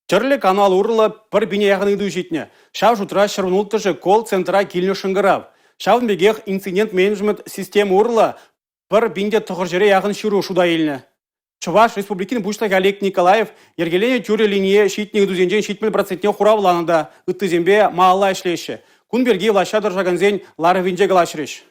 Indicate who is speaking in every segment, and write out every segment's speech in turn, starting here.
Speaker 1: Чырлы канал урла пір бине яғын иду жетіне. Шав жутра шырвынултыжы колл-центра килні шыңғырав. Шавын бегех инцидент менеджмент система урла пір бинде тұғыр жере яғын шыру шуда еліне. Чуваш Республикин Бушлак Олег Николаев ергелене тюре линие шитник дузенжен шитмел процентне хуравланында ыттызембе маалла ішлеші. Кунберге влашадыр жағанзен лары винже галашреш.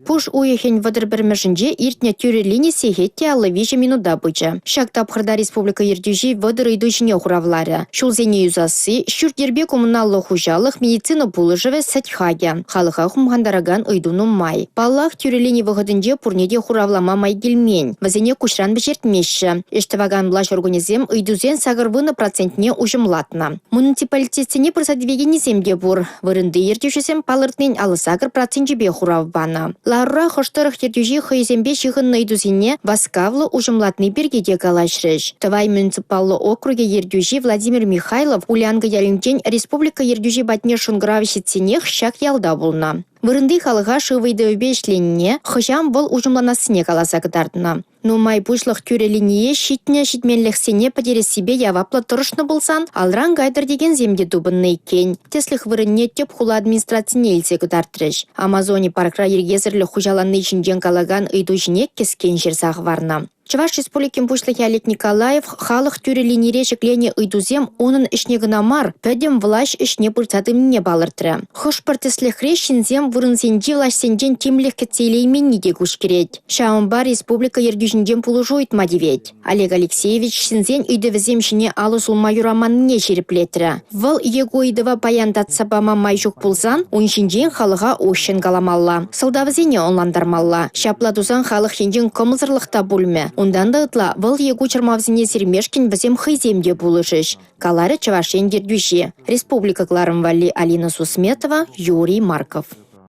Speaker 2: Пуш уехень вадыр бірмішінде иртне тюре линии сехетте аллы 5 минута бычы. Шак тапқырда республика ердюжи вадыр идущине хуравлары. Шулзене юзасы, шүрдербе коммуналлы хужалық медицина пулыжыве сәтхаге. Халыға хумгандараган идуну май. Паллах тюре линии выходынде пурнеде хуравлама май гельмень. Вазене кушран бежертмеші. Эштаваган блаш организем идузен сағырвыны процентне ужымлатна. Муниципалитетсене просадвегені земде бур. Вырынды ердюжесем палыртнен алы сағыр процентжебе хуравбана. Ларра хоштырых ердюжи хыйзембе шығынны идузине васкавлы ужымлатны бергеде калашрыш. Тывай муниципаллы округе ердюжи Владимир Михайлов улянғы ялинчен республика ердюжи батне шунгравищетсенех шак ялда булна. Вырынды халыға шывайды өбешленіне хыжам бұл ужымланасыне каласа кытардына. Нумай пушлық тюре линие шитне шитменліксене падере себе яваплы тұрышны болсан, алран гайдыр деген земде дубынны кен. Теслих вырынне теп хула администрацияне елсе кытартырыш. Амазоне паркра ергезірлі хужаланны ішінден калаган ыйду кескен жер сағы варна. Чуваш Республикин Бушлак Олег Николаев халық тюре линире шеклене ыйдузем onun ішне гынамар, пөдем влаш ішне бұртадым не балыртыры. Хош партеслих решінзем вырынзенде влашсенжен темлех кетсейлеймен неде күш керет. Шаумба Республика ердюжінден пулы жойтма девет. Олег Алексеевич сінзен үйдівізем шіне алысыл майураманне жеріплетірі. Выл его үйдіва баяндатса бама майжук пулзан, оншінжен халыға ошын галамалла. Сылдавызене онландармалла. Шапладузан халық шенжен комызырлықта бульме. Ондан да ытла, выл егу чырмавзіне сермешкен бізем хыземде булышыш. Калары Чавашен дердюши. Республика Кларым Валли Алина Сусметова, Юрий Марков.